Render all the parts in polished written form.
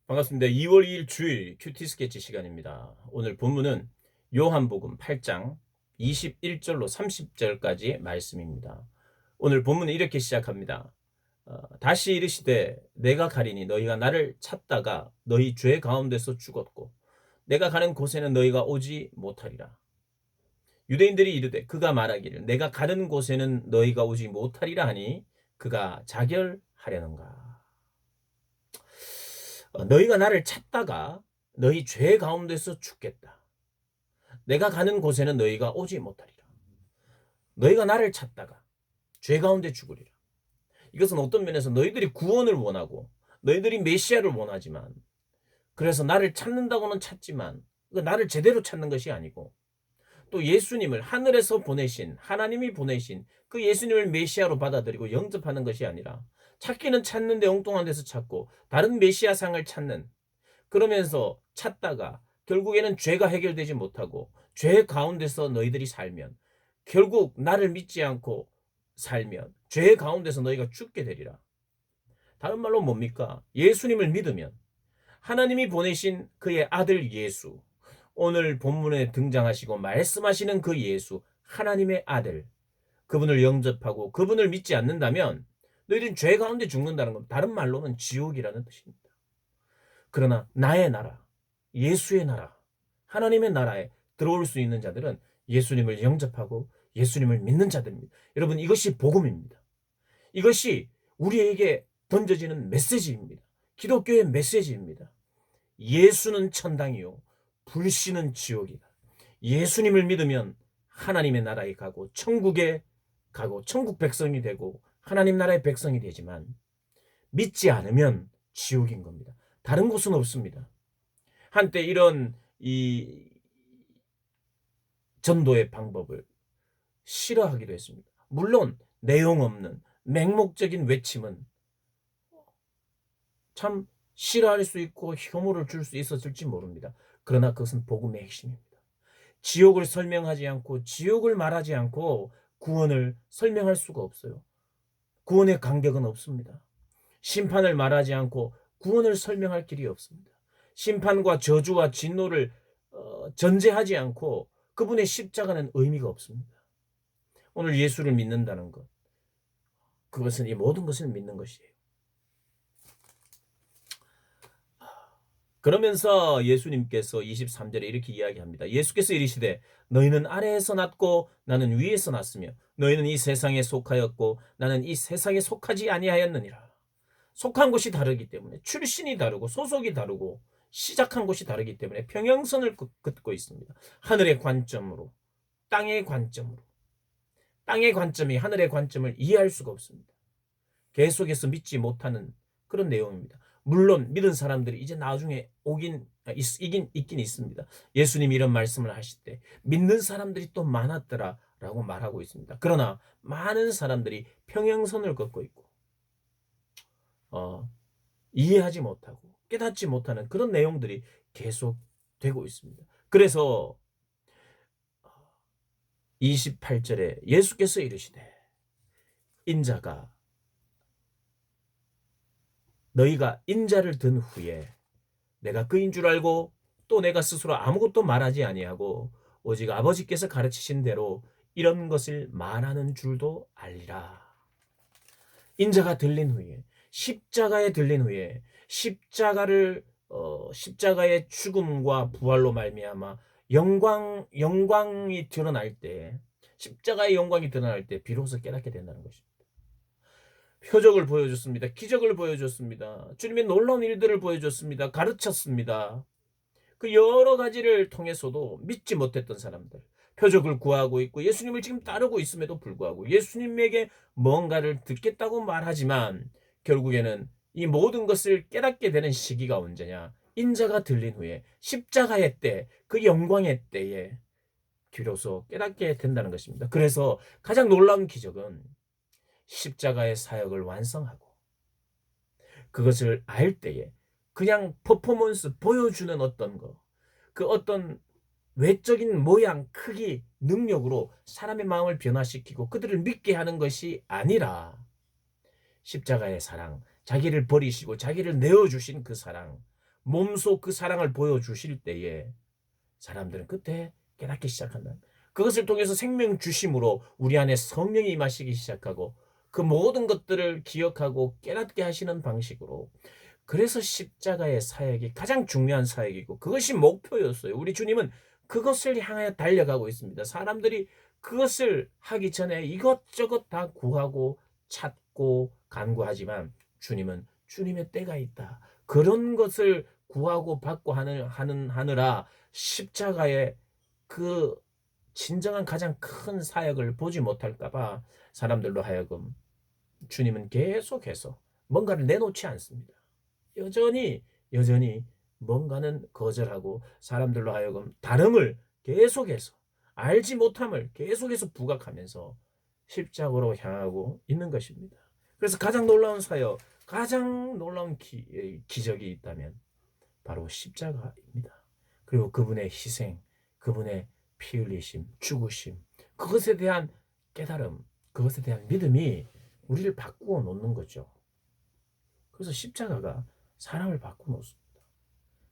반갑습니다. 2월 2일 주일 큐티 스케치 시간입니다. 오늘 본문은 요한복음 8장 21절로 30절까지 말씀입니다. 오늘 본문은 이렇게 시작합니다. 다시 이르시되 내가 가리니 너희가 나를 찾다가 너희 죄 가운데서 죽었고 내가 가는 곳에는 너희가 오지 못하리라. 유대인들이 이르되 그가 말하기를 내가 가는 곳에는 너희가 오지 못하리라 하니 그가 자결하려는가. 너희가 나를 찾다가 너희 죄 가운데서 죽겠다. 내가 가는 곳에는 너희가 오지 못하리라. 너희가 나를 찾다가 죄 가운데 죽으리라. 이것은 어떤 면에서 너희들이 구원을 원하고 너희들이 메시아를 원하지만, 그래서 나를 찾는다고는 찾지만 나를 제대로 찾는 것이 아니고, 또 예수님을 하늘에서 보내신 하나님이 보내신 그 예수님을 메시아로 받아들이고 영접하는 것이 아니라, 찾기는 찾는데 엉뚱한 데서 찾고 다른 메시아상을 찾는, 그러면서 찾다가 결국에는 죄가 해결되지 못하고 죄 가운데서 너희들이 살면, 결국 나를 믿지 않고 살면 죄 가운데서 너희가 죽게 되리라. 다른 말로 뭡니까? 예수님을 믿으면 하나님이 보내신 그의 아들 예수, 오늘 본문에 등장하시고 말씀하시는 그 예수, 하나님의 아들, 그분을 영접하고 그분을 믿지 않는다면 너희들은 죄 가운데 죽는다는 건 다른 말로는 지옥이라는 뜻입니다. 그러나 나의 나라, 예수의 나라, 하나님의 나라에 들어올 수 있는 자들은 예수님을 영접하고 예수님을 믿는 자들입니다. 여러분, 이것이 복음입니다. 이것이 우리에게 던져지는 메시지입니다. 기독교의 메시지입니다. 예수는 천당이요 불신은 지옥이다. 예수님을 믿으면 하나님의 나라에 가고 천국에 가고 천국 백성이 되고 하나님 나라의 백성이 되지만, 믿지 않으면 지옥인 겁니다. 다른 곳은 없습니다. 한때 이런 이 전도의 방법을 싫어하기도 했습니다. 물론 내용 없는 맹목적인 외침은 참 싫어할 수 있고 혐오를 줄 수 있었을지 모릅니다. 그러나 그것은 복음의 핵심입니다. 지옥을 설명하지 않고 지옥을 말하지 않고 구원을 설명할 수가 없어요. 구원의 간격은 없습니다. 심판을 말하지 않고 구원을 설명할 길이 없습니다. 심판과 저주와 진노를 전제하지 않고 그분의 십자가는 의미가 없습니다. 오늘 예수를 믿는다는 것, 그것은 이 모든 것을 믿는 것이에요. 그러면서 예수님께서 23절에 이렇게 이야기합니다. 예수께서 이르시되 너희는 아래에서 났고 나는 위에서 났으며 너희는 이 세상에 속하였고 나는 이 세상에 속하지 아니하였느니라. 속한 곳이 다르기 때문에, 출신이 다르고 소속이 다르고 시작한 곳이 다르기 때문에 평행선을 긋고 있습니다. 하늘의 관점으로, 땅의 관점으로. 땅의 관점이 하늘의 관점을 이해할 수가 없습니다. 계속해서 믿지 못하는 그런 내용입니다. 물론 믿은 사람들이 이제 나중에 있긴 있습니다. 예수님이 이런 말씀을 하실 때 믿는 사람들이 또 많았더라라고 말하고 있습니다. 그러나 많은 사람들이 평행선을 걷고 있고 이해하지 못하고 깨닫지 못하는 그런 내용들이 계속 되고 있습니다. 그래서 28절에 예수께서 이르시되 인자가, 너희가 인자를 든 후에 내가 그인 줄 알고 또 내가 스스로 아무것도 말하지 아니하고 오직 아버지께서 가르치신 대로 이런 것을 말하는 줄도 알리라. 인자가 들린 후에, 십자가에 들린 후에, 십자가의 죽음과 부활로 말미암아 영광이 드러날 때, 십자가의 영광이 드러날 때 비로소 깨닫게 된다는 것입니다. 표적을 보여줬습니다. 기적을 보여줬습니다. 주님의 놀라운 일들을 보여줬습니다. 가르쳤습니다. 그 여러 가지를 통해서도 믿지 못했던 사람들, 표적을 구하고 있고 예수님을 지금 따르고 있음에도 불구하고 예수님에게 뭔가를 듣겠다고 말하지만 결국에는 이 모든 것을 깨닫게 되는 시기가 언제냐? 인자가 들린 후에, 십자가의 때, 그 영광의 때에 비로소 깨닫게 된다는 것입니다. 그래서 가장 놀라운 기적은 십자가의 사역을 완성하고 그것을 알 때에 그냥 퍼포먼스 보여주는 어떤 거, 그 어떤 외적인 모양, 크기, 능력으로 사람의 마음을 변화시키고 그들을 믿게 하는 것이 아니라 십자가의 사랑, 자기를 버리시고 자기를 내어주신 그 사랑, 몸소 그 사랑을 보여주실 때에 사람들은 그때 깨닫기 시작한다. 그것을 통해서 생명 주심으로 우리 안에 성령이 임하시기 시작하고 그 모든 것들을 기억하고 깨닫게 하시는 방식으로, 그래서 십자가의 사역이 가장 중요한 사역이고 그것이 목표였어요. 우리 주님은 그것을 향하여 달려가고 있습니다. 사람들이 그것을 하기 전에 이것저것 다 구하고 찾고 간구하지만 주님은 주님의 때가 있다. 그런 것을 구하고 받고 하느라 십자가의 그 진정한 가장 큰 사역을 보지 못할까 봐 사람들로 하여금 주님은 계속해서 뭔가를 내놓지 않습니다. 여전히 뭔가는 거절하고 사람들로 하여금 다름을 계속해서, 알지 못함을 계속해서 부각하면서 십자가로 향하고 있는 것입니다. 그래서 가장 놀라운 사역, 가장 놀라운 기적이 있다면 바로 십자가입니다. 그리고 그분의 희생, 그분의 피 흘리심, 죽으심, 그것에 대한 깨달음, 그것에 대한 믿음이 우리를 바꾸어 놓는 거죠. 그래서 십자가가 사람을 바꾸어 놓습니다.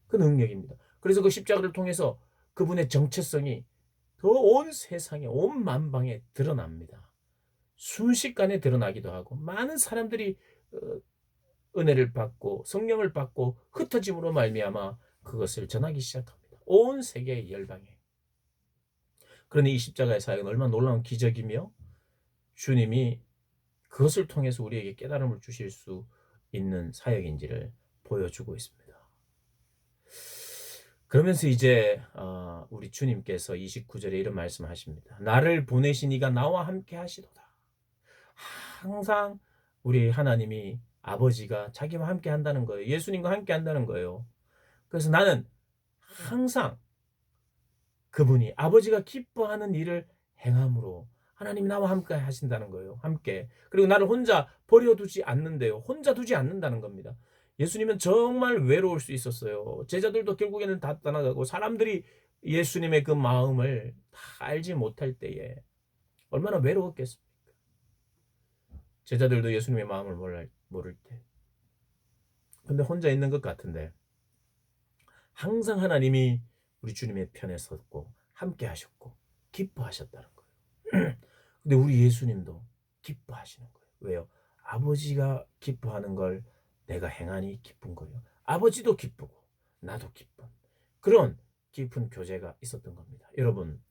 그 능력입니다. 그래서 그 십자가를 통해서 그분의 정체성이 그 온 세상에, 온 만방에 드러납니다. 순식간에 드러나기도 하고 많은 사람들이 은혜를 받고 성령을 받고 흩어짐으로 말미암아 그것을 전하기 시작합니다. 온 세계의 열방에. 그러니 이 십자가의 사역은 얼마나 놀라운 기적이며 주님이 그것을 통해서 우리에게 깨달음을 주실 수 있는 사역인지를 보여주고 있습니다. 그러면서 이제 우리 주님께서 29절에 이런 말씀을 하십니다. 나를 보내신 이가 나와 함께 하시도다. 항상 우리 하나님이, 아버지가 자기와 함께 한다는 거예요. 예수님과 함께 한다는 거예요. 그래서 나는 항상 그분이, 아버지가 기뻐하는 일을 행함으로 하나님이 나와 함께 하신다는 거예요. 함께. 그리고 나를 혼자 버려두지 않는데요. 혼자 두지 않는다는 겁니다. 예수님은 정말 외로울 수 있었어요. 제자들도 결국에는 다 떠나가고 사람들이 예수님의 그 마음을 다 알지 못할 때에 얼마나 외로웠겠습니까? 제자들도 예수님의 마음을 모를 때. 근데 혼자 있는 것 같은데 항상 하나님이 우리 주님의 편에 섰고 함께 하셨고 기뻐하셨다는 거예요. 근데 우리 예수님도 기뻐하시는 거예요. 왜요? 아버지가 기뻐하는 걸 내가 행하니 기쁜 거예요. 아버지도 기쁘고 나도 기쁜 그런 깊은 교제가 있었던 겁니다. 여러분,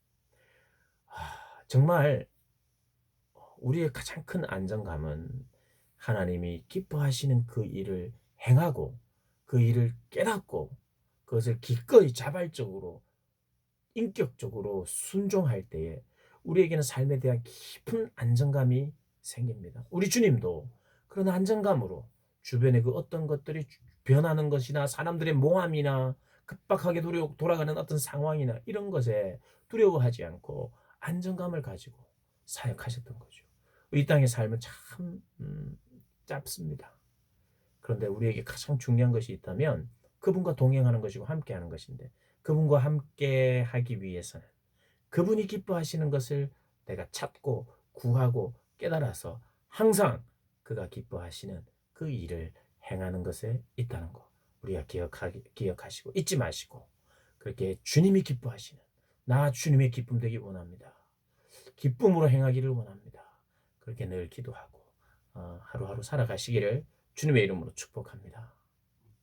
정말 우리의 가장 큰 안정감은 하나님이 기뻐하시는 그 일을 행하고 그 일을 깨닫고 그것을 기꺼이 자발적으로 인격적으로 순종할 때에 우리에게는 삶에 대한 깊은 안정감이 생깁니다. 우리 주님도 그런 안정감으로 주변의 그 어떤 것들이 변하는 것이나 사람들의 모함이나 급박하게 돌아가는 어떤 상황이나 이런 것에 두려워하지 않고 안정감을 가지고 사역하셨던 거죠. 이 땅의 삶은 참 짧습니다. 그런데 우리에게 가장 중요한 것이 있다면 그분과 동행하는 것이고 함께하는 것인데, 그분과 함께 하기 위해서는 그분이 기뻐하시는 것을 내가 찾고 구하고 깨달아서 항상 그가 기뻐하시는 그 일을 행하는 것에 있다는 거 우리가 기억하시고 잊지 마시고, 그렇게 주님이 기뻐하시는, 나 주님의 기쁨 되기 원합니다. 기쁨으로 행하기를 원합니다. 그렇게 늘 기도하고 하루하루 살아가시기를 주님의 이름으로 축복합니다.